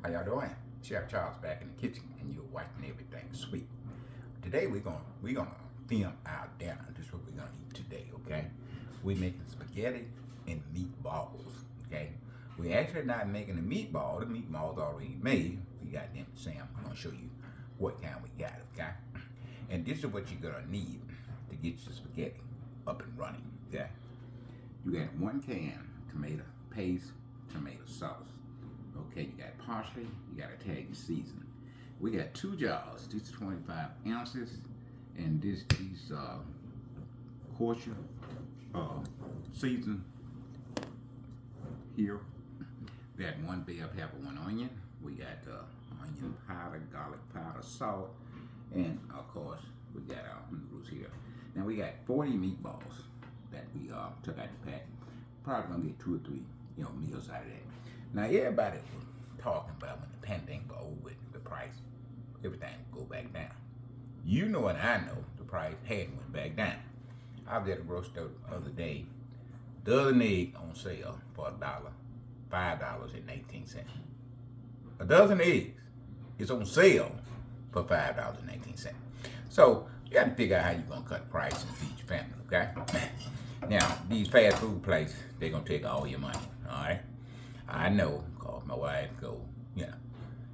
How y'all doing? Chef Charles back in the kitchen, and you're watching everything sweet. Today we're gonna film our dinner. This is what we're gonna eat today, okay? We're making spaghetti and meatballs, okay? We're actually not making the meatball. The meatball's already made. We got them the same. I'm gonna show you what kind we got, okay? And this is what you're gonna need to get your spaghetti up and running, okay? You got 1 can tomato paste, tomato sauce. Okay, you got parsley, you got Italian seasoning. We got 2 jars. These are 25 ounces, and these kosher season here. We got 1 bell pepper, 1 onion. We got onion powder, garlic powder, salt, and of course we got our noodles here. Now we got 40 meatballs that we took out the pack. Probably gonna get 2 or 3 meals out of that. Now everybody was talking about when the pandemic was over with, the price, everything would go back down. You know and I know the price hadn't went back down. I was at a grocery store the other day, dozen eggs on sale for $1, $5.18. A dozen eggs is on sale for $5.18. So you got to figure out how you're gonna cut the price and feed your family, okay? Now these fast food places, they're gonna take all your money, all right? I know, cause my wife go,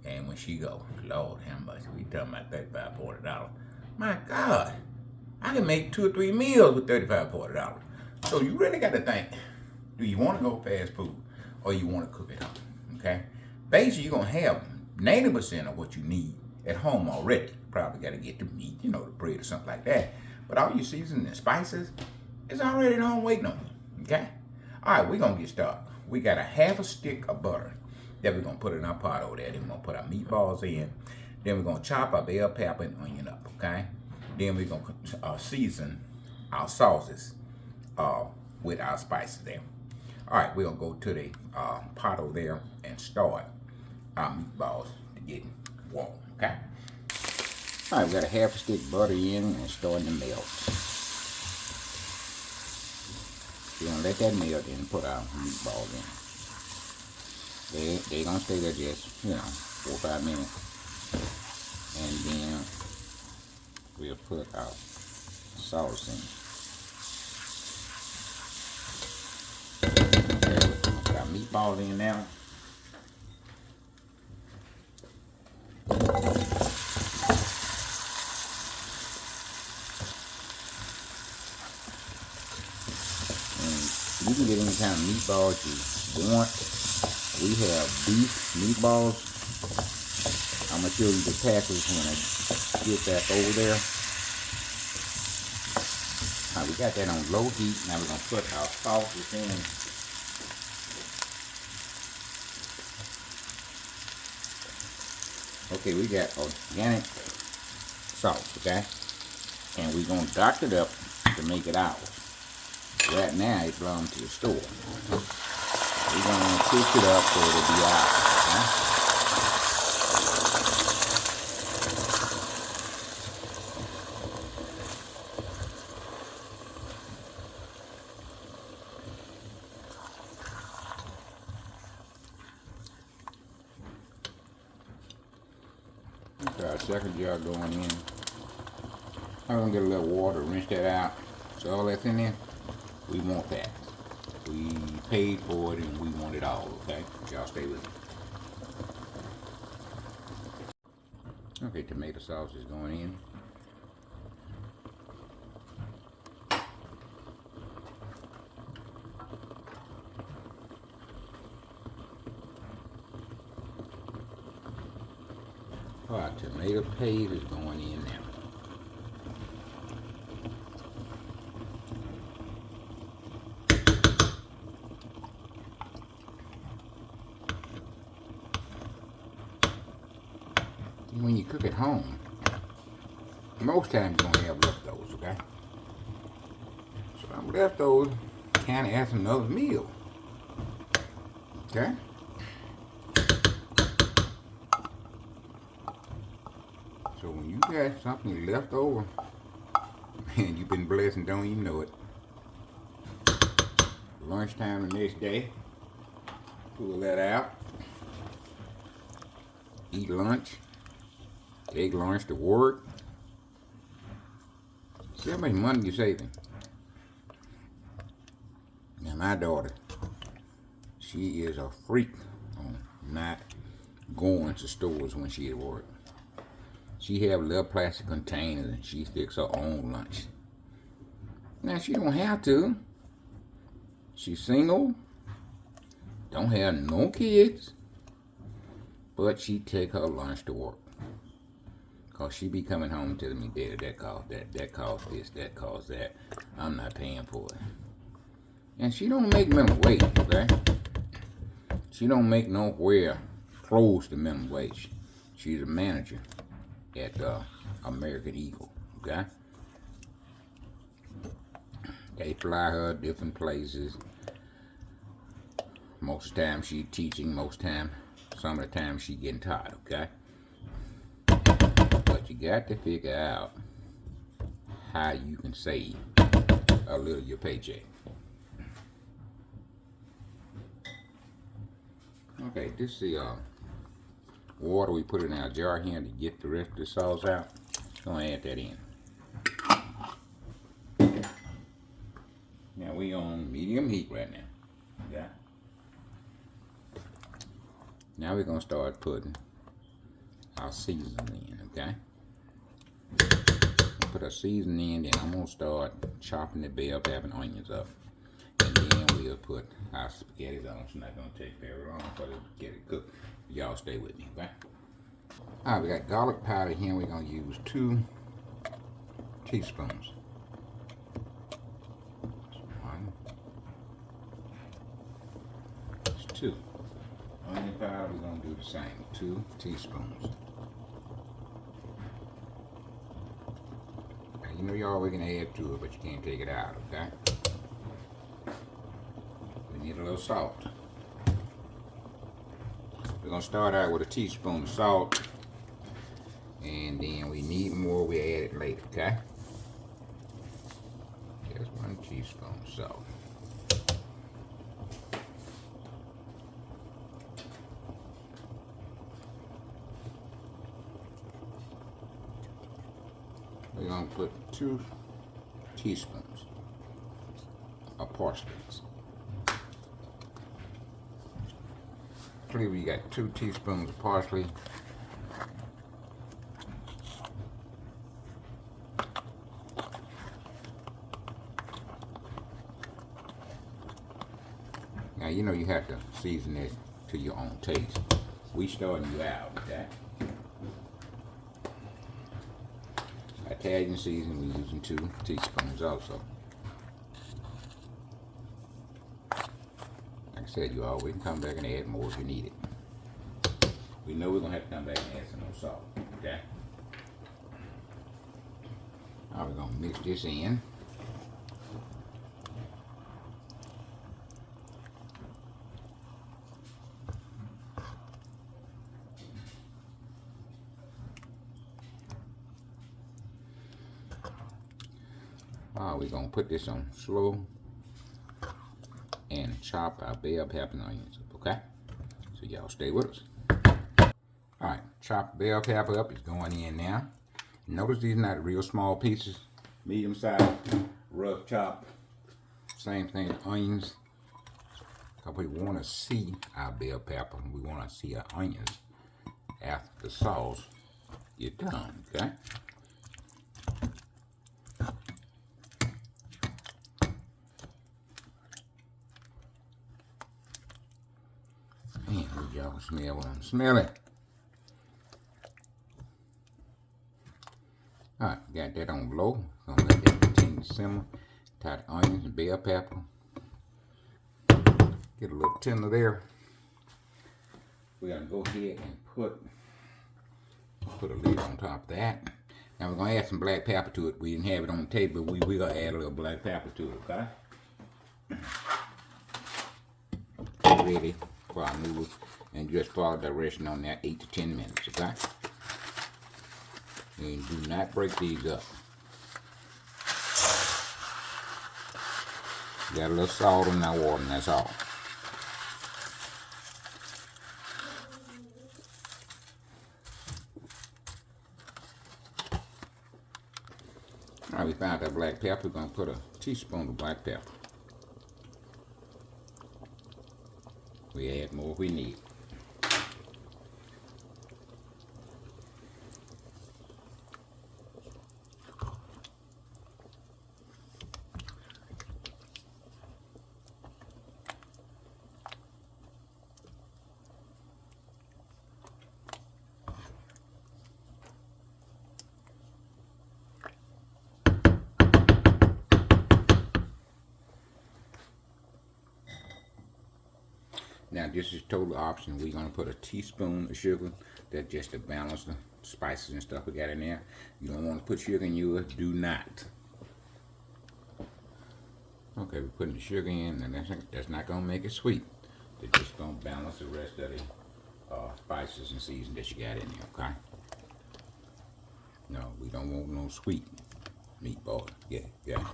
and when she go, Lord how much, we talking about $35, $40. My God, I can make 2 or 3 meals with $35, $40. So you really got to think, do you want to go fast food or you want to cook at home, okay? Basically, you're going to have 90% of what you need at home already. Probably got to get the meat, the bread or something like that. But all your seasoning and spices is already at home waiting on you, okay? All right, we're going to get started. We got a half a stick of butter that we're going to put in our pot over there. Then we're going to put our meatballs in. Then we're going to chop our bell pepper and onion up, okay? Then we're going to season our sauces with our spices there. All right, we're going to go to the pot over there and start our meatballs to get warm, okay? All right, we got a half a stick of butter in and starting to melt. We're going to let that melt and put our meatballs in. They're going to stay there just, 4 or 5 minutes. And then we'll put our sauce in. Okay, we'll put our meatballs in now. You can get any kind of meatballs you want. We have beef meatballs. I'm going to show you the package when I get back over there. All right, we got that on low heat. Now we're going to put our sauces in. Okay, we got organic sauce, okay? And we're going to dock it up to make it ours. Right now it belongs to the store. We're going to push it up so it'll be out. Okay? Got our second jar going in. I'm going to get a little water, rinse that out. So all that's in there. We want that. We paid for it and we want it all, okay? Y'all stay with me. Okay, tomato sauce is going in. Alright, tomato paste is going in now. When you cook at home, most times you're going to have leftovers, okay? So our leftovers kind of add another meal, okay? So when you got something left over, and you've been blessed and don't even know it, lunchtime the next day, pull that out. eat lunch, take lunch to work. See how much money you're saving. Now my daughter, she is a freak on not going to stores when she at work. She have little plastic containers and she fix her own lunch. Now she don't have to. She's single, don't have no kids, but she take her lunch to work. Cause she be coming home telling me, Daddy, that cost that cost this, that cost that. I'm not paying for it. And she don't make minimum wage, okay? She don't make nowhere close to minimum wage. She's a manager at American Eagle, okay? They fly her different places. Most of the time she teaching, some of the time she getting tired, okay? But you got to figure out how you can save a little of your paycheck. Okay, this is the water we put in our jar here to get the rest of the sauce out. Gonna add that in. Now we on medium heat right now. Yeah. Now we're gonna start putting our seasoning in, okay? Put our seasoning in, then I'm gonna start chopping the bell pepper and onions up. And then we'll put our spaghetti on. It's not gonna take very long for the spaghetti to cook. Y'all stay with me, okay? Alright, we got garlic powder here. We're gonna use 2 teaspoons. One. That's 2. Onion powder, we're gonna do the same. 2 teaspoons. Now, you know you always can add to it, but you can't take it out, okay? We need a little salt. We're gonna start out with a teaspoon of salt, and then we need more, we add it later, okay? Just 1 teaspoon of salt. We're gonna put 2 teaspoons of parsley. Actually, we got 2 teaspoons of parsley. Now you know you have to season this to your own taste. We starting you out with that. Italian seasoning, we're using 2 teaspoons also. Like I said, you always can come back and add more if you need it. We know we're gonna have to come back and add some more salt, okay? Now we're gonna mix this in. We're gonna put this on slow and chop our bell pepper and onions up, okay? So y'all stay with us. Alright, chop bell pepper up, it's going in now. Notice these are not real small pieces, medium size, rough chop. Same thing with onions. Because we want to see our bell pepper, we want to see our onions after the sauce get done, okay? And y'all can smell what I'm smelling. Alright, got that on low. Gonna let that continue to simmer. Tie the onions and bell pepper. Get a little tender there. We're gonna go ahead and put a lid on top of that. Now we're gonna add some black pepper to it. We didn't have it on the table, but we're gonna add a little black pepper to it, okay? Ready for our noodles, and just follow direction on that, 8 to 10 minutes, okay? And do not break these up. Got a little salt in that water, and that's all. All right, we found that black pepper. We're going to put a teaspoon of black pepper. We add more if we need. Now this is total optional. We're gonna put a teaspoon of sugar. That's just to balance the spices and stuff we got in there. You don't want to put sugar in yours. Do not. Okay, we're putting the sugar in, and that's not gonna make it sweet. It's just gonna balance the rest of the spices and seasons that you got in there. Okay. No, we don't want no sweet meatballs. Yeah, yeah.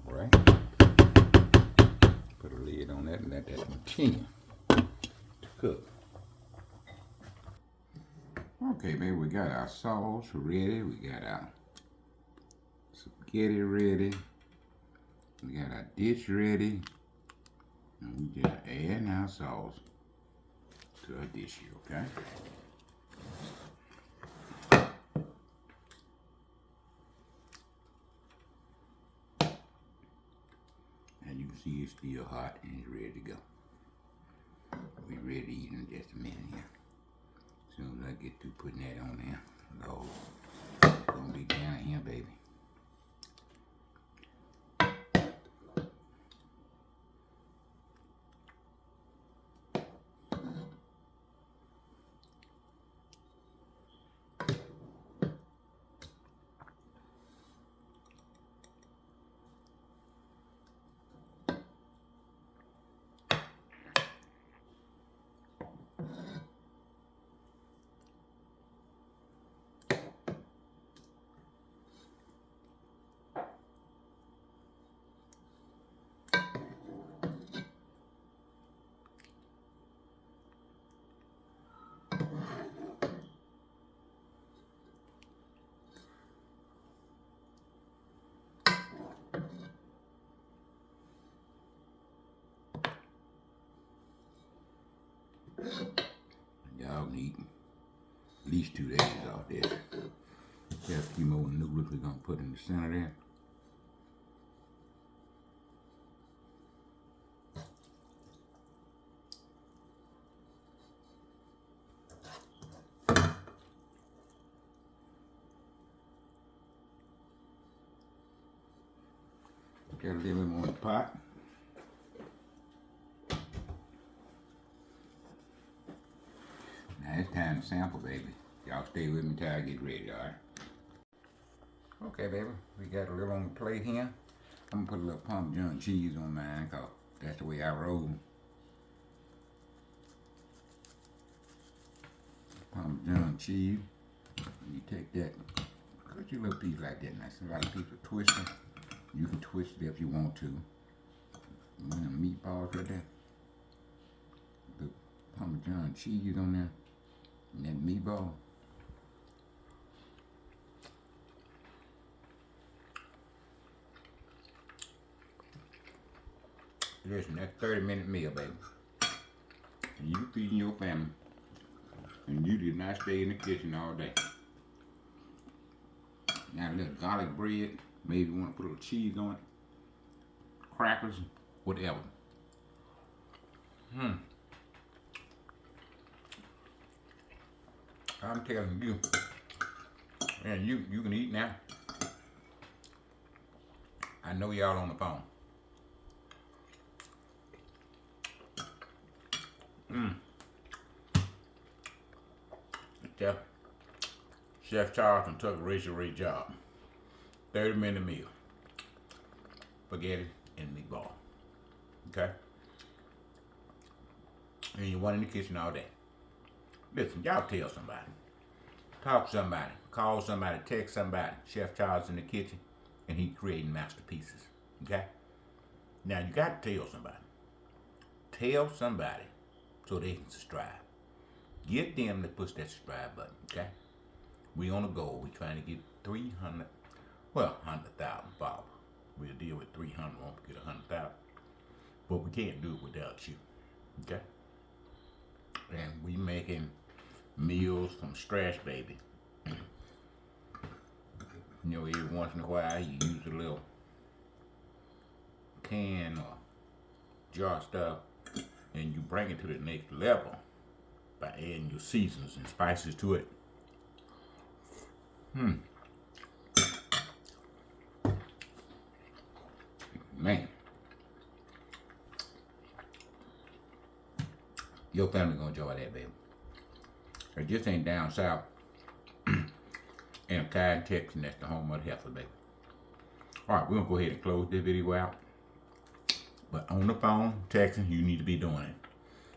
Right. Put a lid on that and let that continue to cook. Okay, baby, we got our sauce ready. We got our spaghetti ready. We got our dish ready. And we just add our sauce to our dish here, okay? And you can see it's still hot and it's ready to go. We're ready to eat in just a minute here. As soon as I get through putting that on there, Lord, it's gonna be down here, baby. Y'all can eat at least 2 days off this. Got a few more noodles we're gonna put in the center there. Got a little bit more in the pot. Now it's time to sample, baby. Y'all stay with me till I get ready, alright? Okay, baby, we got a little on the plate here. I'm gonna put a little Parmesan cheese on mine, cause that's the way I roll. Parmesan cheese. You take that, cut your little piece like that. Now, a lot of people twist it. You can twist it if you want to. And then the meatballs right there. The Parmesan cheese on there. And then meatball. Listen, that's 30-minute meal, baby. And you feeding your family. And you did not stay in the kitchen all day. Got a little garlic bread. Maybe you want to put a little cheese on it. Crackers, whatever. I'm telling you. And you can eat now. I know y'all on the phone. Chef Charles and took a racial job. 30-minute meal. Spaghetti and meatball. Okay? And you want in the kitchen all day. Listen, y'all tell somebody. Talk to somebody. Call somebody. Text somebody. Chef Charles in the kitchen and he creating masterpieces. Okay? Now you got to tell somebody. Tell somebody so they can subscribe. Get them to push that subscribe button, okay? We on a goal. We trying to get 300, well, 100,000 followers. We'll deal with 300, won't get 100,000. But we can't do it without you, okay? And we making meals from scratch, baby. You know, every once in a while you use a little can or jar stuff and you bring it to the next level by adding your seasons and spices to it. Man, your family gonna enjoy that, baby. It just ain't down south in Cotton, Texas, and that's the home of the heifer, baby. All right, we're gonna go ahead and close this video out. But on the phone, texting, you need to be doing it.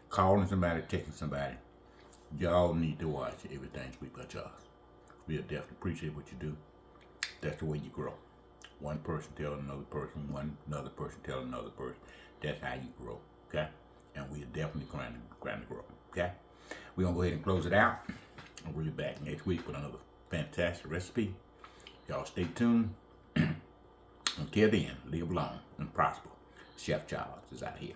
Calling somebody, texting somebody. Y'all need to watch everything we put y'all. We'll definitely appreciate what you do. That's the way you grow. One person tell another person, another person tell another person. That's how you grow, okay? And we're definitely trying to grow, okay? We're gonna go ahead and close it out. And we'll be back next week with another fantastic recipe. Y'all stay tuned. Until then, live long and prosper. Chef Charles is out here.